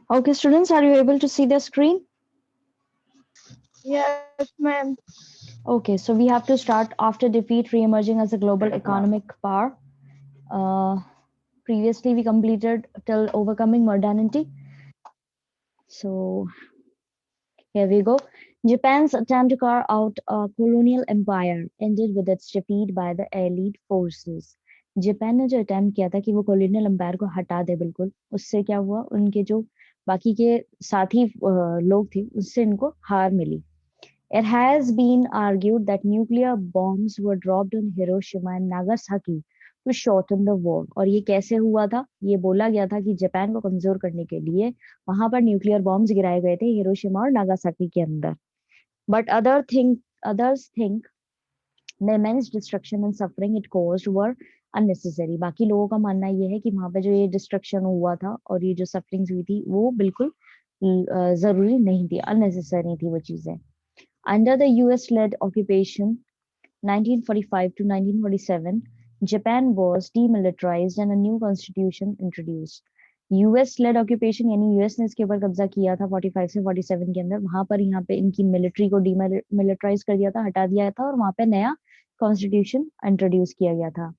Okay, students, are you able to see the screen? Yes, ma'am. Okay, so we have to start after defeat, re-emerging as a global economic power. Uh, Previously, we completed till overcoming modernity. So here we go. Japan's attempt to carve out a colonial empire ended with its defeat by the Allied forces. Japan ने जो attempt किया था कि वो colonial empire को हटा दे बिल्कुल, उससे क्या हुआ, उनके जो बाकी के साथी लोग थे उससे इनको हार मिली. It has been argued that nuclear bombs were dropped on Hiroshima and Nagasaki to shorten the war. और ये कैसे हुआ था? ये बोला गया था कि जापान को कमजोर करने के लिए वहां पर न्यूक्लियर बॉम्ब्स गिराए गए थे हिरोशिमा और नागासाकी के अंदर. But others think the immense destruction and suffering it caused were unnecessary. बाकी लोगों का मानना ये है कि वहां पे जो ये डिस्ट्रक्शन हुआ था और ये जो सफरिंग्स हुई थी वो बिल्कुल जरूरी नहीं थी, अननेसेसरी थी वो चीजें. Under the US-led occupation 1945 to 1947, Japan was demilitarized and a new constitution introduced. US-lead occupation यानी यूएस ने इसके ऊपर कब्जा किया था 45 से 47 के अंदर. वहां पर यहाँ पे इनकी मिलिट्री को डीमिलिटराइज कर दिया था, हटा दिया था और वहां पे नया कॉन्स्टिट्यूशन इंट्रोड्यूस किया गया था.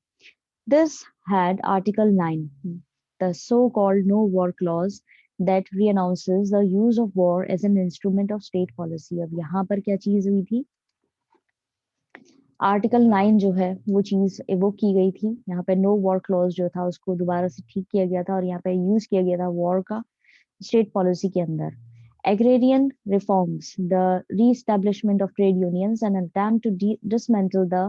This had Article 9, the so-called no war clause that reannounces the use of war as an instrument of state policy. अब यहाँ पर क्या चीज हुई थी? आर्टिकल 9 जो है वो चीज एवोक की गई थी. यहाँ पे नो वॉर क्लॉज जो था उसको दोबारा से ठीक किया गया था और यहाँ पे यूज किया गया था वॉर का स्टेट पॉलिसी के अंदर. Agrarian reforms, the re-establishment of trade unions, and an attempt to dismantle the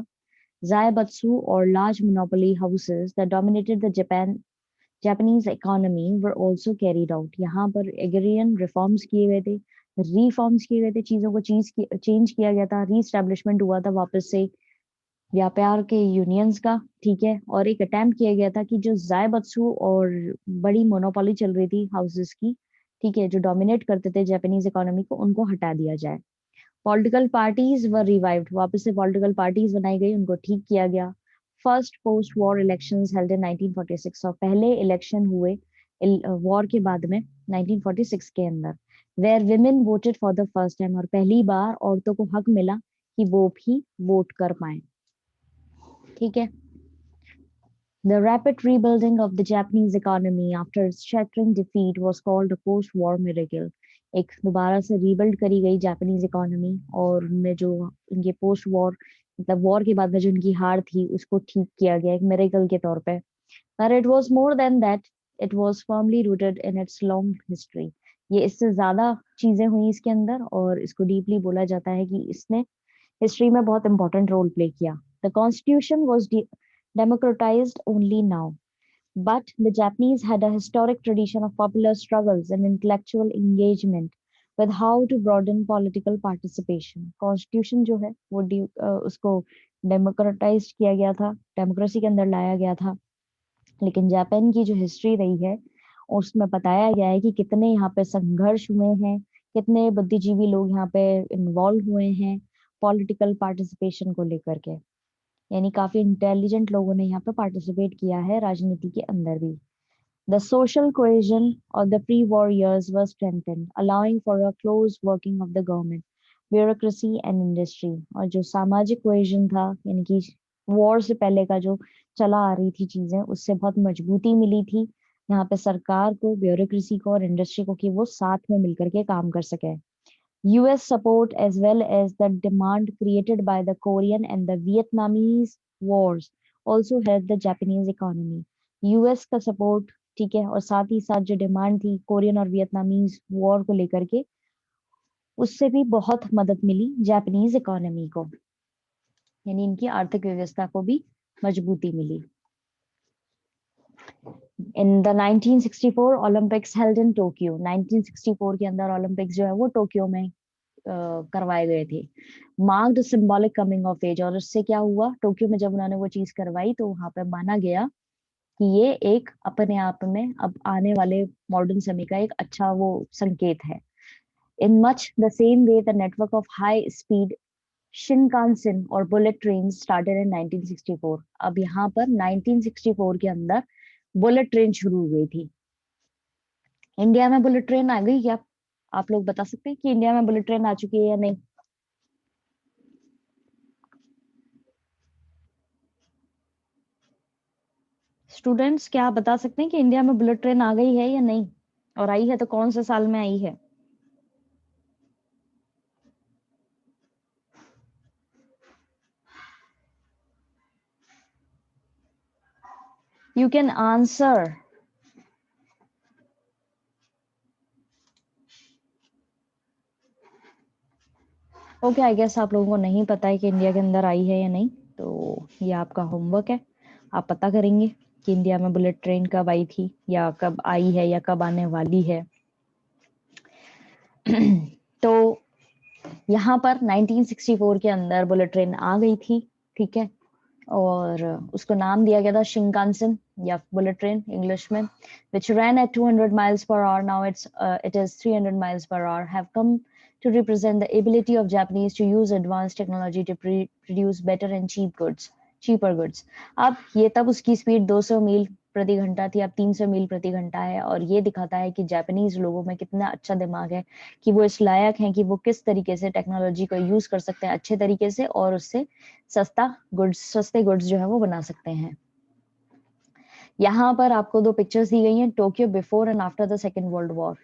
zaibatsu or large monopoly houses that dominated the Japanese economy were also carried out. यहाँ पर agrarian reforms किए गए थे, reforms किए गए थे, चीजों को चेंज किया गया था, रीस्टैब्लिशमेंट हुआ था वापस से व्यापार के यूनियंस का, ठीक है. और एक अटेम्प्ट किया गया था कि जो जायबत्सु और बड़ी मोनोपोली चल रही थी हाउसेस की, ठीक है, जो डोमिनेट करते थे जापानीज इकोनॉमी को, उनको हटा दिया जाए. पॉलिटिकल पार्टीज वर रिवाइव्ड, वापस से पॉलिटिकल पार्टीज बनाई गई, उनको ठीक किया गया. First post war elections held in 1946, और पहले इलेक्शन हुए वॉर के बाद में 1946 के अंदर, where women voted for the first time, और पहली बार औरतों को हक मिला कि वो भी वोट कर पाए, ठीक है. The rapid rebuilding of the Japanese economy after its shattering defeat was called a post-war miracle. एक दोबारा से रीबिल्ड करी गई जापानीज इकोनॉमी और उनमें जो उनके पोस्ट वॉर मतलब वॉर के बाद में जो उनकी हार थी उसको ठीक किया गया एक मिरेकल के तौर पे. But it was more than that. It was firmly rooted in its long history. ये इससे ज्यादा चीजें हुई इसके अंदर और इसको डीपली बोला जाता है कि इसने हिस्ट्री में बहुत इंपॉर्टेंट रोल प्ले किया. The constitution was democratized only now, but the Japanese had a historic tradition of popular struggles and intellectual engagement with how to broaden political participation. Constitution जो है वो उसको डेमोक्रेटाइज किया गया था, डेमोक्रेसी के अंदर लाया गया था. लेकिन जापान की जो हिस्ट्री रही है उसमें बताया गया है कि कितने यहाँ पे संघर्ष हुए हैं, कितने बुद्धिजीवी लोग यहाँ पे इन्वॉल्व हुए हैं पॉलिटिकल पार्टिसिपेशन को लेकर के. यानी काफी इंटेलिजेंट लोगों ने यहाँ पे पार्टिसिपेट किया है राजनीति के अंदर भी. The social cohesion of the pre-war years was strengthened, allowing for a close working of the government, bureaucracy and industry. और जो सामाजिक cohesion था यानी कि वॉर से पहले का जो चला आ रही थी चीजें उससे बहुत मजबूती मिली थी यहाँ पे सरकार को, ब्यूरोक्रेसी को और इंडस्ट्री को कि वो साथ में मिलकर के काम कर सके. US support as well as the demand created by the Korean and the Vietnamese wars also helped the Japanese economy. US का सपोर्ट, ठीक है, और साथ ही साथ जो डिमांड थी कोरियन और वियतनामीज वॉर को लेकर के उससे भी बहुत मदद मिली जापानीज इकोनॉमी को, यानी इनकी आर्थिक व्यवस्था को भी मजबूती मिली. In the 1964 Olympics held in Tokyo, 1964 के अंदर ओलंपिक्स जो है वो टोक्यो में करवाए गए थे. Marked symbolic coming of age, और उससे क्या हुआ, टोक्यो में जब उन्होंने वो चीज करवाई तो वहां पे माना गया कि ये एक अपने आप में अब आने वाले मॉडर्न समय का एक अच्छा वो संकेत है. In much the same way the network of high speed Shinkansen और बुलेट ट्रेन स्टार्टेड इन 1964. अब यहाँ पर 1964 के अंदर बुलेट ट्रेन शुरू हुई थी. इंडिया में बुलेट ट्रेन आ गई क्या? आप लोग बता सकते हैं कि इंडिया में बुलेट ट्रेन आ चुकी है या नहीं? स्टूडेंट्स, क्या आप बता सकते हैं कि इंडिया में बुलेट ट्रेन आ गई है या नहीं, और आई है तो कौन से साल में आई है? You can answer. Okay, I guess आप लोगों को नहीं पता है कि इंडिया के अंदर आई है या नहीं, तो ये आपका होमवर्क है। आप पता करेंगे कि इंडिया में बुलेट ट्रेन कब आई थी, या कब आई है, या कब आने वाली है। तो यहाँ पर 1964 के अंदर बुलेट ट्रेन आ गई थी, ठीक है, और उसको नाम दिया गया था शिंकानसेन या बुलेट ट्रेन इंग्लिश में, which ran at 200 miles per hour. Now it is 300 miles per hour. Have come to represent the ability of Japanese to use advanced technology to produce better and cheaper goods. अब ये तब उसकी speed 200 मील प्रति घंटा थी, अब 300 मील प्रति घंटा है, और ये दिखाता है कि जापानीज लोगों में कितना अच्छा दिमाग है, कि वो इस लायक हैं कि वो किस तरीके से टेक्नोलॉजी को यूज कर सकते हैं अच्छे तरीके से, और उससे सस्ते गुड्स जो है वो बना सकते हैं। यहाँ पर आपको दो पिक्चर्स दी गई हैं, Tokyo before and after the second world war.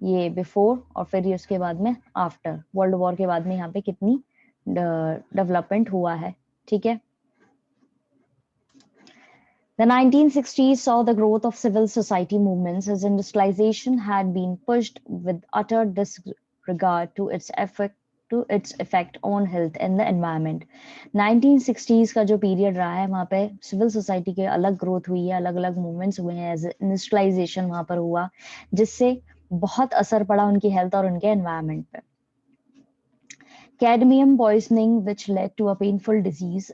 ये बिफोर और फिर ये उसके बाद में आफ्टर वर्ल्ड वॉर के बाद में यहाँ पे कितनी डेवलपमेंट हुआ है, ठीक है। The 1960s saw the growth of civil society movements as industrialization had been pushed with utter disregard to its effect on health and the environment. 1960s का जो पीरियड रहा है, वहाँ पे सिविल सोसाइटी के अलग ग्रोथ हुई है, अलग अलग मूवमेंट्स हुए हैं, एज इंडस्ट्रियलाइजेशन वहाँ पर हुआ, जिससे बहुत असर पड़ा उनकी हेल्थ और उनके एनवायरमेंट पे। Cadmium poisoning, which led to a painful disease,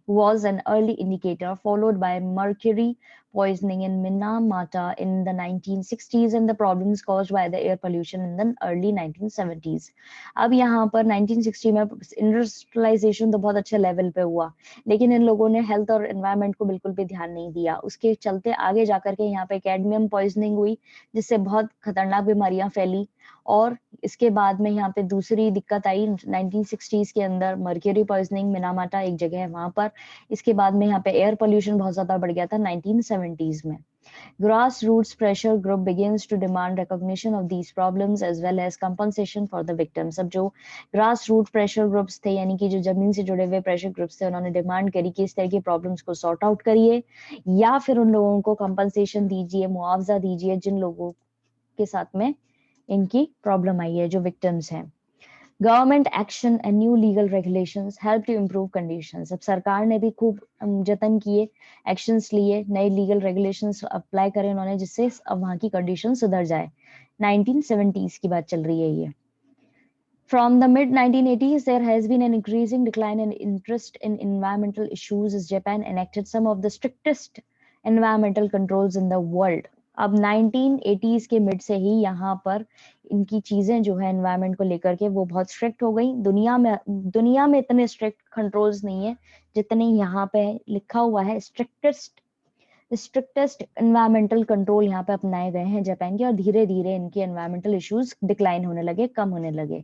was an early indicator, followed by mercury poisoning in Minamata in the 1960s and the problems caused by the air pollution in the early 1970s. अब यहाँ पर 1960 में industrialisation तो बहुत अच्छे level पे हुआ, लेकिन इन लोगों ने हेल्थ और एनवायरनमेंट को बिल्कुल भी ध्यान नहीं दिया। उसके चलते आगे जाकर के यहाँ पे कैडमियम पॉइजनिंग हुई, जिससे बहुत खतरनाक बीमारियां फैली, और इसके बाद में यहाँ पे दूसरी दिक्कत आई 1960s के अंदर, मर्क्यूरी पॉइजनिंग, मिनामाटा एक जगह है वहां पर। इसके बाद में यहाँ पे एयर पोल्यूशन बहुत ज्यादा बढ़ गया था 1970s में। Grassroots pressure group begins to demand recognition of these problems as well as compensation for the victims. अब जो grassroots pressure groups थे, यानी कि जो जमीन से जुड़े हुए pressure groups थे, उन्होंने डिमांड करी कि इस तरह की प्रॉब्लम्स को सॉर्ट आउट करिए, या फिर उन लोगों को कंपनसेशन दीजिए, मुआवजा दीजिए जिन लोगों के साथ में इनकी प्रॉब्लम आई है, जो विक्टिम्स हैं। Government action and new legal regulations help to improve conditions. अब सरकार ने भी खूब जतन किए, एक्शंस लिए, नए लीगल रेगुलेशंस अप्लाई करे उन्होंने, जिससे अब वहां की कंडीशन सुधर जाए। 1970s की बात चल रही है ये। From the mid 1980s, there has been an increasing decline in interest in environmental issues as Japan enacted some of the strictest environmental controls in the world. अब 1980s के मिड से ही यहाँ पर इनकी चीजें जो है एनवायरनमेंट को लेकर के वो बहुत स्ट्रिक्ट हो गई। दुनिया में इतने स्ट्रिक्ट कंट्रोल्स नहीं है जितने यहाँ पे लिखा हुआ है। स्ट्रिक्टेस्ट एनवायरमेंटल कंट्रोल यहाँ पे अपनाए गए हैं जापान के, और धीरे धीरे इनके एनवायरमेंटल इश्यूज डिक्लाइन होने लगे, कम होने लगे।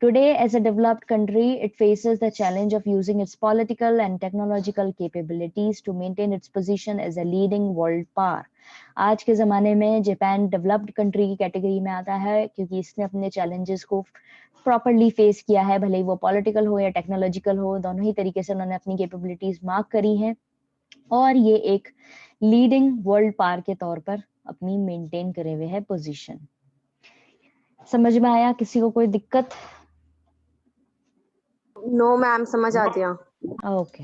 Today, as a developed country, it faces the challenge of using its political and technological capabilities to maintain its position as a leading world power. आज के ज़माने में जापान डेवलप्ड कंट्री की category में आता है, क्योंकि इसने अपने चैलेंजेस को प्रॉपरली फेस किया है, भले ही वो पॉलिटिकल हो या टेक्नोलॉजिकल हो, दोनों ही तरीके से उन्होंने अपनी कैपेबिलिटीज मार्क करी हैं, और ये एक लीडिंग वर्ल्ड पावर के तौर पर अपनी मेंटेन करे हुए है पोजीशन। समझ में आया? किसी को कोई दिक्कत? नो मैम, समझ आ गया। Okay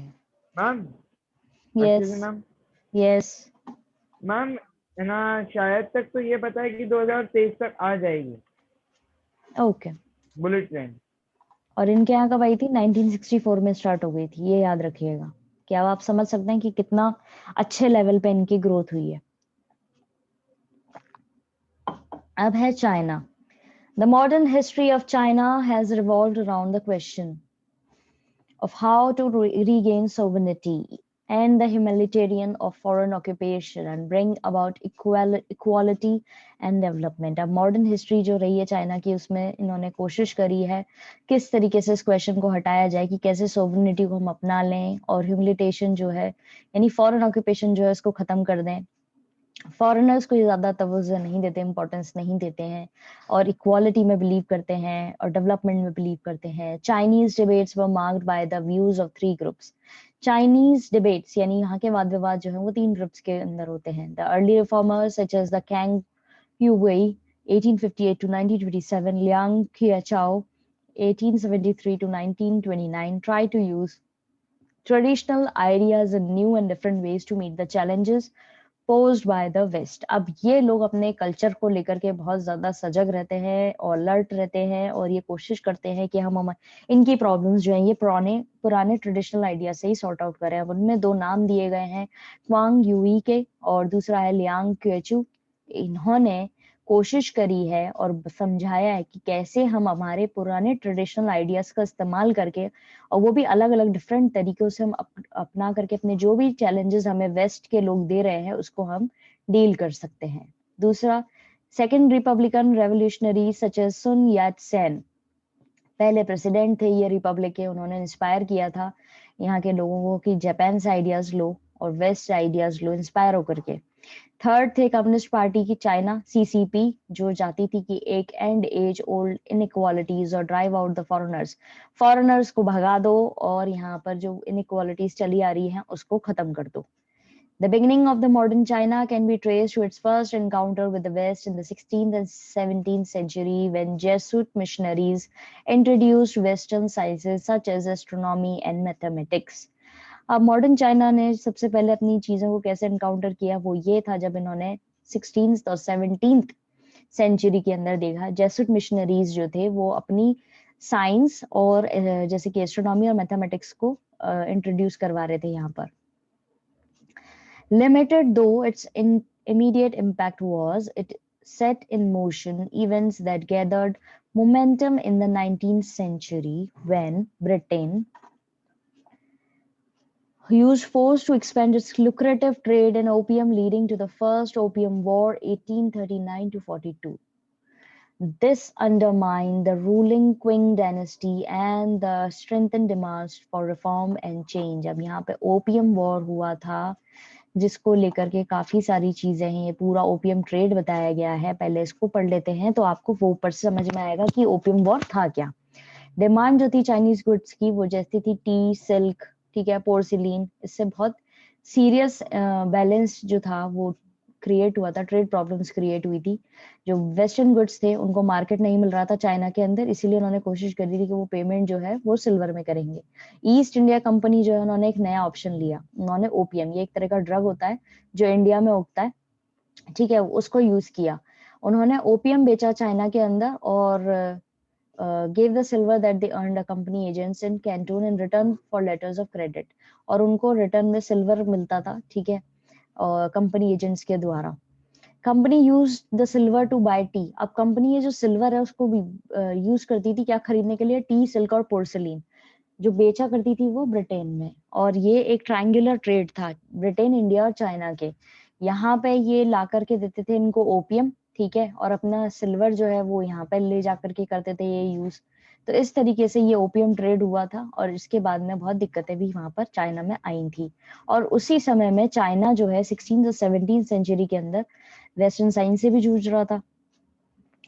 ma'am. Yes ma'am yes ma'am है ना, शायद तक तो ये पता है कि 2023 तक आ जाएगी ओके। Bullet train. और इनके यहाँ कब आई थी? 1964 में स्टार्ट हो गई थी, ये याद रखिएगा। क्या आप समझ सकते हैं कि कितना अच्छे लेवल पे इनकी ग्रोथ हुई है। अब है China. The modern history of China has revolved around the question of how to regain sovereignty and the humanitarian of foreign occupation and bring about equality and development. अब मॉडर्न हिस्ट्री जो रही है China की, उसमें इन्होंने कोशिश करी है किस तरीके से इस क्वेश्चन को हटाया जाए कि कैसे सोवरेनिटी को हम अपना लें और ह्यूमिलिटेशन जो है यानी फॉरेन ऑक्यूपेशन जो है उसको खत्म कर दें। फॉरेनर्स को ज्यादा तवज्जो नहीं देते, इंपॉर्टेंस नहीं देते हैं और इक्वालिटी में बिलीव करते हैं और डेवलपमेंट में बिलीव करते हैं। Chinese debates were marked by the views of 3 groups. Chinese debates यानी यहाँ के वाद विवाद जो है वो 3 ग्रुप्स के अंदर होते हैं। The early reformers such as the Kang Youwei 1858 to 1927, Liang qiachao 1873 to 1929 try to use traditional ideas in new and different ways to meet the challenges posed by the West। अब ये लोग अपने culture को लेकर के बहुत ज्यादा सजग रहते हैं और अलर्ट रहते हैं और ये कोशिश करते हैं कि हम इनकी प्रॉब्लम्स जो हैं ये पुराने ट्रेडिशनल आइडिया से ही सॉर्ट आउट करें। अब उनमें 2 नाम दिए गए हैं, क्वांग यूई के और दूसरा है लियांग क्वेचू। इन्होंने कोशिश करी है और समझाया है कि कैसे हम हमारे पुराने ट्रेडिशनल आइडियाज का इस्तेमाल करके और वो भी अलग अलग डिफरेंट तरीकों से हम अपना करके अपने जो भी चैलेंजेस हमें वेस्ट के लोग दे रहे हैं उसको हम डील कर सकते हैं। दूसरा, second republican revolutionary such as Sun Yat Sen, पहले प्रेसिडेंट थे ये रिपब्लिक के, उन्होंने इंस्पायर किया था यहाँ के लोगों को कि जापान से आइडियाज लो और वेस्ट आइडियाज लो इंस्पायर होकर के। थर्ड थे कम्युनिस्ट पार्टी की चाइना सीसीपी, जो चाहती थी कि एक एंड एज ओल्ड इनइक्वालिटीज और ड्राइव आउट द फॉरेनर्स को भगा दो और यहाँ पर जो इनइक्वालिटीज चली आ रही हैं उसको खत्म कर दो। The beginning of the modern China can be traced to its first encounter with the West in the 16th and 17th century when Jesuit missionaries introduced Western sciences such as astronomy and mathematics। अब modern China ने सबसे पहले अपनी चीजों को कैसे encounter किया, वो ये था जब इन्होंने 16th और 17th सेंचुरी के अंदर देखा जेसुइट मिशनरीज जो थे वो अपनी साइंस और जैसे कि एस्ट्रोनॉमी और मैथमेटिक्स को इंट्रोड्यूस करवा रहे थे यहाँ पर। Limited though its immediate impact was, it set in motion events that gathered momentum in the 19th century when Britain used force to expand its lucrative trade in opium, leading to the First Opium War 1839 to 42. This undermined the ruling Qing dynasty and the strengthened demands for reform and change। अब यहाँ पे opium war हुआ था जिसको लेकर के काफी सारी चीजें हैं, ये पूरा ओपियम ट्रेड बताया गया है। पहले इसको पढ़ लेते हैं तो आपको वो ऊपर से समझ में आएगा कि ओपियम वॉर था क्या। डिमांड जो थी चाइनीज गुड्स की वो जैसी थी टी, सिल्क, ठीक है, पोर्सिलीन, इससे बहुत सीरियस बैलेंस जो था वो क्रिएट हुआ था, ट्रेड प्रॉब्लम्स क्रिएट हुई थी। जो वेस्टर्न गुड्स थे उनको मार्केट नहीं मिल रहा था चाइना के अंदर, इसीलिए उन्होंने कोशिश करी थी कि वो पेमेंट जो है वो सिल्वर में करेंगे। ईस्ट इंडिया कंपनी जो है उन्होंने एक नया ऑप्शन लिया, उन्होंने ओपियम, ये एक तरह का ड्रग होता है जो इंडिया में उगता है, ठीक है, उसको यूज किया। उन्होंने ओपियम बेचा चाइना के अंदर और gave the silver that they earned a company agents in Canton in return for letters of credit, और उनको रिटर्न में सिल्वर मिलता था, ठीक है, और कंपनी एजेंट्स के द्वारा। Company use the silver to buy tea. अब कंपनी ये जो सिल्वर है उसको भी यूज करती थी क्या खरीदने के लिए, टी, सिल्क और पोर्सिलीन, जो बेचा करती थी वो ब्रिटेन में। और ये एक ट्रायंगुलर ट्रेड था ब्रिटेन, इंडिया और चाइना के। यहाँ पे ये ला करके देते थे इनको ओपियम, ठीक है, और अपना सिल्वर जो है वो यहाँ पे ले जा करके करते थे ये यूज। तो इस तरीके से ये ओपियम ट्रेड हुआ था और इसके बाद में बहुत दिक्कतें भी वहां पर चाइना में आई थी। और उसी समय में चाइना जो है 16th और 17th सेंचुरी के अंदर वेस्टर्न साइंस से भी जूझ रहा था।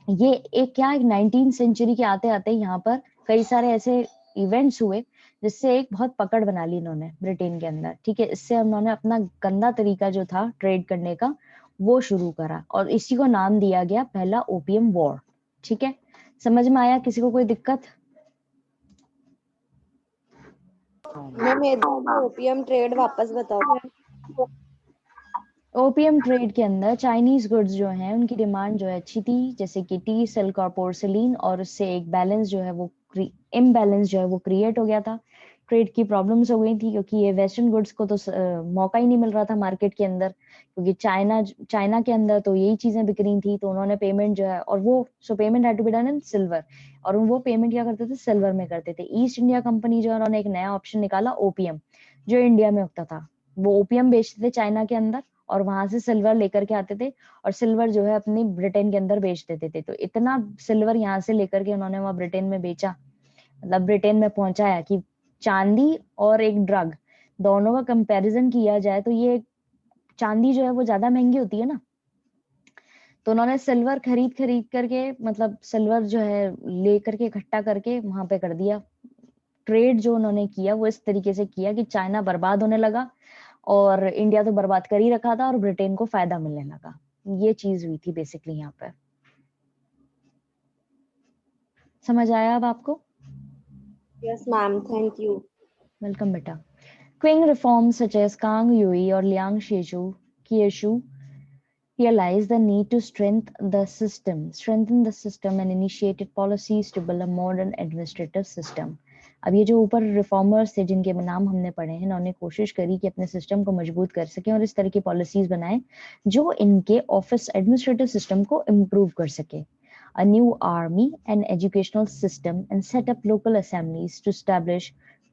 ये एक क्या, एक 19th सेंचुरी के आते आते यहाँ पर कई सारे ऐसे इवेंट्स हुए जिससे एक बहुत पकड़ बना ली इन्होंने ब्रिटेन के अंदर, ठीक है। इससे उन्होंने अपना गंदा तरीका जो था ट्रेड करने का वो शुरू करा और इसी को नाम दिया गया पहला ओपियम वॉर, ठीक है। समझ में आया किसी को कोई दिक्कत? ओपियम ट्रेड वापस बताओ। ओपियम ट्रेड के अंदर चाइनीज गुड्स जो हैं उनकी डिमांड जो है अच्छी थी, जैसे कि टी, सिल्क और पोर्सिलीन, और उससे एक बैलेंस जो है वो इम्बैलेंस जो है वो क्रिएट हो गया था। ट्रेड की प्रॉब्लम्स हो गई थी क्योंकि ये वेस्टर्न गुड्स को तो मौका ही नहीं मिल रहा था मार्केट के अंदर, क्योंकि चाइना के अंदर तो यही चीजें बिक रही थी। तो उन्होंने पेमेंट जो है, और वो so payment had to be done in silver, और वो पेमेंट क्या करते थे, सिल्वर में करते थे। ईस्ट इंडिया कंपनी जो है उन्होंने एक नया ऑप्शन निकाला ओपियम, जो इंडिया में उगता था, वो ओपियम बेचते थे चाइना के अंदर और वहां से सिल्वर लेकर के आते थे और सिल्वर जो है अपनी ब्रिटेन के अंदर बेच देते थे। तो इतना सिल्वर यहाँ से लेकर के उन्होंने वहां ब्रिटेन में बेचा, मतलब ब्रिटेन में पहुंचाया कि चांदी और एक ड्रग दोनों का कंपैरिजन किया जाए तो ये चांदी जो है वो ज्यादा महंगी होती है ना। तो उन्होंने सिल्वर खरीद खरीद करके, मतलब सिल्वर जो है ले करके इकट्ठा करके वहां पे कर दिया। ट्रेड जो उन्होंने किया वो इस तरीके से किया कि चाइना बर्बाद होने लगा और इंडिया तो बर्बाद कर ही रखा था और ब्रिटेन को फायदा मिलने लगा। ये चीज हुई थी बेसिकली यहाँ पे। समझ आया अब आपको? Yes, ma'am. Thank you. Welcome बेटा। Qing reforms such as Kang Yui or Liang Qiushu realized the need to strengthen the system and initiated policies to build a modern administrative system. अब ये जो ऊपर रिफॉर्मर्स थे जिनके नाम हमने पढ़े हैं, इन्होंने कोशिश करी कि अपने सिस्टम को मजबूत कर सकें और इस तरह की पॉलिसीज बनाएं जो इनके ऑफिस एडमिनिस्ट्रेटिव सिस्टम को इम्प्रूव कर सके। A new army and educational system and set up local assemblies to establish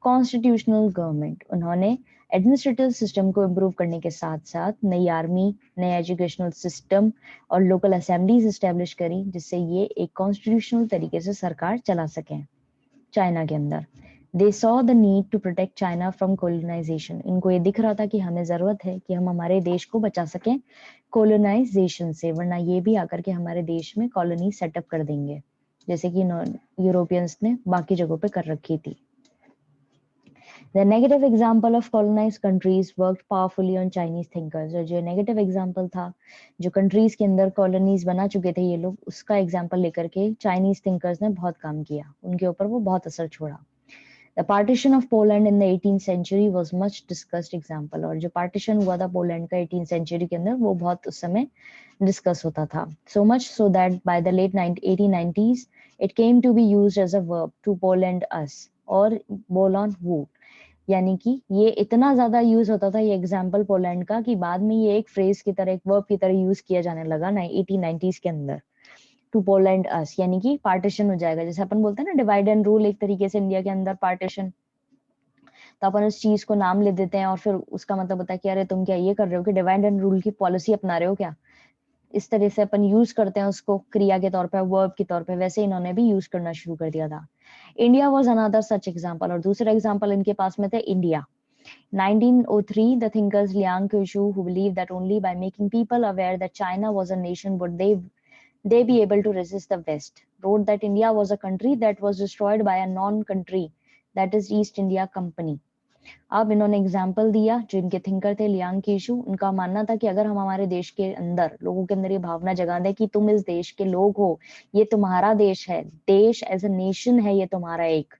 constitutional government. उन्होंने एडमिनिस्ट्रेटिव सिस्टम को इम्प्रूव करने के साथ साथ नई आर्मी, नया एजुकेशनल सिस्टम और लोकल असेंबलीज एस्टेब्लिश करी जिससे ये एक कॉन्स्टिट्यूशनल तरीके से सरकार चला सकें चाइना के अंदर। They saw the need to protect China from colonisation. इनको ये दिख रहा था कि हमें जरूरत है कि हम हमारे देश को बचा सकें कोलोनाइजेशन से, वरना ये भी आकर के हमारे देश में कॉलोनी सेटअप कर देंगे जैसे कि यूरोपियंस ने बाकी जगहों पे कर रखी थी। The negative example of colonized countries worked powerfully on Chinese thinkers. और जो नेगेटिव एग्जाम्पल था, जो कंट्रीज के अंदर कॉलोनीज बना चुके थे ये लोग, उसका एग्जाम्पल लेकर के चाइनीज थिंकर्स ने बहुत काम किया, उनके ऊपर वो बहुत असर छोड़ा। The partition of Poland in the 18th century was much discussed example. और जो पार्टीशन हुआ था पोलैंड का 18th century के अंदर वो बहुत उस समय डिस्कस होता था। So much so that by the late 1890s it came to be used as a verb to Poland us और बोल ऑन who। यानी कि ये इतना ज्यादा यूज होता था ये एग्जाम्पल पोलैंड का कि बाद में ये एक फ्रेज की तरह, एक वर्ब की तरह यूज किया जाने लगा 1890s के अंदर, टू पोलैंड अस। यानी कि पार्टीशन हो जाएगा, जैसे अपन बोलते हैं ना डिवाइड एंड रूल, एक तरीके से इंडिया के अंदर पार्टीशन। तो अपन उस चीज को नाम ले देते हैं और फिर उसका मतलब होता है कि अरे तुम क्या ये कर रहे हो कि डिवाइड एंड रूल की पॉलिसी अपना रहे हो क्या। इस तरह से अपन यूज करते हैं उसको क्रिया के तौर पे, वर्ब के तौर पे, वैसे इन्होंने भी यूज करना शुरू कर दिया था। India was another such example. और दूसरा एग्जांपल इनके पास में थे India. 1903, the thinkers Liang Qiushu, who believed that only by making people aware that China was a nation would they be able to resist the West, wrote that India was a country that was destroyed by a non-country, that is East India Company. अब इन्होंने example दिया, जो इनके thinker थे Liang कीशु, उनका मानना था कि अगर हम हमारे देश के अंदर लोगों के अंदर ये भावना जगा दें कि तुम इस देश के लोग हो, ये तुम्हारा देश है, देश एज अ नेशन है ये तुम्हारा एक,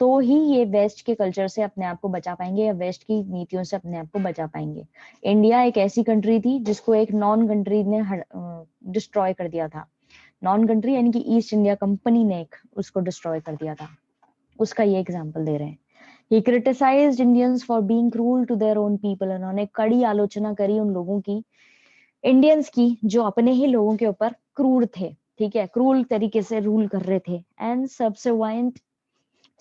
तो ही ये वेस्ट के कल्चर से अपने आप को बचा पाएंगे या वेस्ट की नीतियों से अपने आप को बचा पाएंगे। इंडिया एक ऐसी कंट्री थी जिसको एक नॉन कंट्री ने डिस्ट्रॉय कर दिया था। नॉन कंट्री यानी कि ईस्ट इंडिया कंपनी ने एक उसको डिस्ट्रॉय कर दिया था, उसका ये एग्जाम्पल दे रहे हैं। He criticized Indians for being cruel to their own people. उन्होंने कड़ी आलोचना करी उन लोगों की, इंडियंस की, जो अपने ही लोगों के ऊपर क्रूर थे, ठीक है, क्रूर तरीके से रूल कर रहे थे। And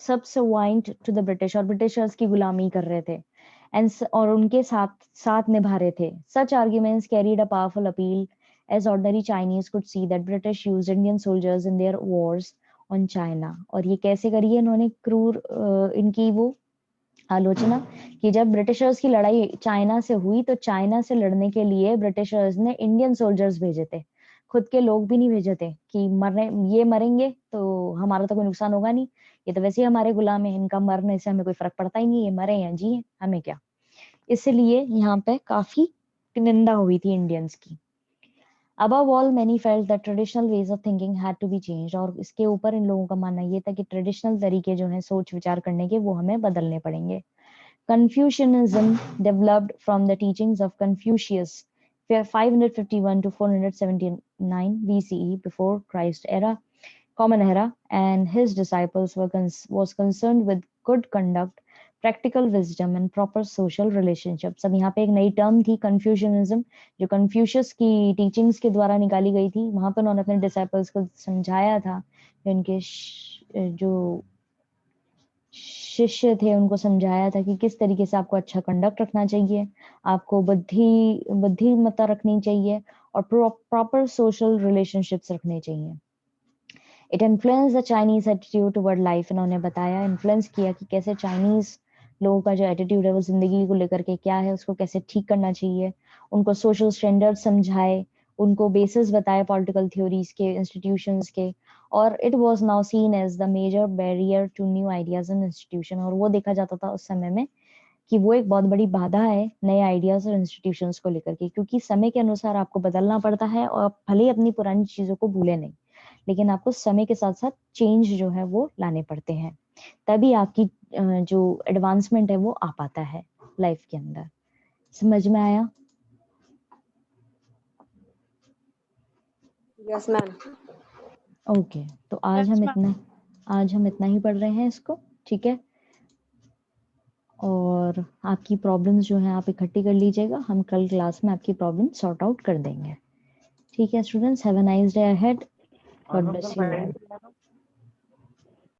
subservient to the British, और ब्रिटिशर्स की गुलामी कर रहे थे, और उनके साथ निभा रहे थे। Such arguments carried a powerful appeal as ordinary Chinese could see that British used Indian soldiers in their wars on China। और ये कैसे करी है इन्होंने क्रूर इनकी वो आलोचना कि जब ब्रिटिशर्स की लड़ाई चाइना से हुई तो चाइना से लड़ने के लिए ब्रिटिशर्स ने इंडियन सोल्जर्स भेजे थे, खुद के लोग भी नहीं भेजे थे कि मरने, ये मरेंगे तो हमारा तो कोई नुकसान होगा नहीं, ये तो वैसे ही हमारे गुलाम है, इनका मरने से हमें कोई फर्क पड़ता ही नहीं, ये मरे या जी हमें क्या। इसलिए यहाँ पे काफी निंदा हुई थी इंडियंस की। Above all, many felt that traditional ways of thinking had to be changed। और इसके ऊपर इन लोगों का मानना ये था कि ट्रेडिशनल तरीके जो है सोच विचार करने के वो हमें बदलने पड़ेंगे। Confucianism developed from the teachings of Confucius 551 to 479 BCE before Christ era, Common Era, and his disciples was concerned with good conduct, practical wisdom and proper social relationships। अब यहाँ पे एक नई टर्म थी कन्फ्यूशनिज्म, जो कन्फ्यूशियस की teachings के द्वारा निकाली गई थी। वहां पर उन्होंने अपने डिसाइपल्स को समझाया था जो इनके जो शिष्य थे उनको समझाया था कि किस तरीके से आपको अच्छा कंडक्ट रखना चाहिए, आपको बुद्धिमत्ता रखनी चाहिए और प्रॉपर सोशल रिलेशनशिप्स रखने चाहिए। It influence the Chinese attitude toward life, इन्होंने बताया, इन्फ्लुएंस किया कि कैसे चाइनीज लोगों का जो एटीट्यूड है वो जिंदगी को लेकर के क्या है, उसको कैसे ठीक करना चाहिए। उनको सोशल स्टैंडर्ड समझाए, उनको बेसिस बताए पॉलिटिकल थ्योरीज के, इंस्टीट्यूशंस के। और it was now seen as the major barrier to new ideas and institution, और वो देखा जाता था उस समय में कि वो एक बहुत बड़ी बाधा है नए आइडियाज और इंस्टीट्यूशंस को लेकर के, क्योंकि समय के अनुसार आपको बदलना पड़ता है और आप भले ही अपनी पुरानी चीजों को भूले नहीं, लेकिन आपको समय के साथ साथ चेंज जो है वो लाने पड़ते हैं, तभी आपकी जो एडवांसमेंट है वो आ पाता है लाइफ के अंदर। समझ में आया? Yes, ma'am. ओके, तो आज Yes, हम ma'am. इतना ही पढ़ रहे हैं इसको, ठीक है? और आपकी प्रॉब्लम्स जो है आप इकट्ठी कर लीजिएगा, हम कल क्लास में आपकी प्रॉब्लम सॉर्ट आउट कर देंगे। ठीक है students, have a nice day ahead, और गॉड हम ब्लेस कल यू फाइनल ऑल। किया था।